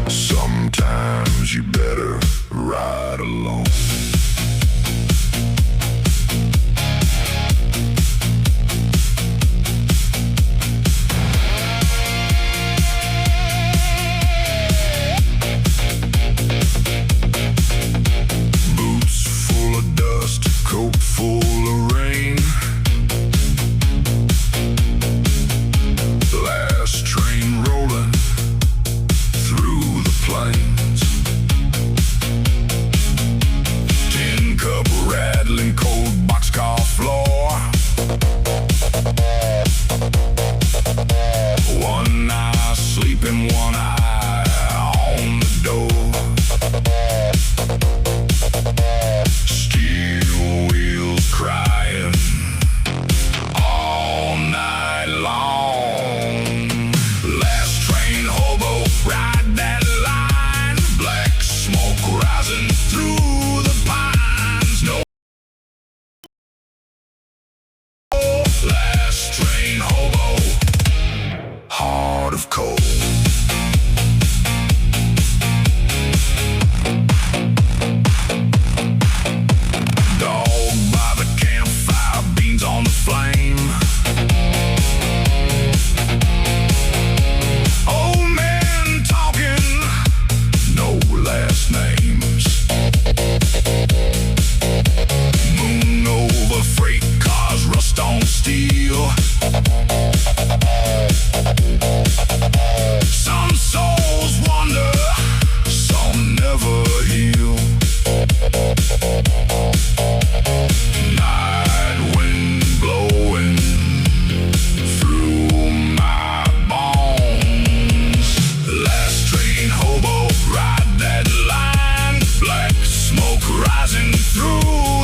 Sometimes you better ride alone. Boots full of dust, coat full of rain. Last train rolling through the plains. Tin cup rattling, cold boxcar floor. One eye sleeping, one eye on the door. Steel wheels crying all night long. Last train hobo, ride that line. Black smoke rising through the pines. No. Last train hobo, heart of coal. Dog by the campfire, beans on the flame. Old man talking, no last names. Moon over freight cars, rust on steel. Some souls wander, some never heal. Night wind blowing through my bones. Last train hobo, ride that line. Black smoke rising through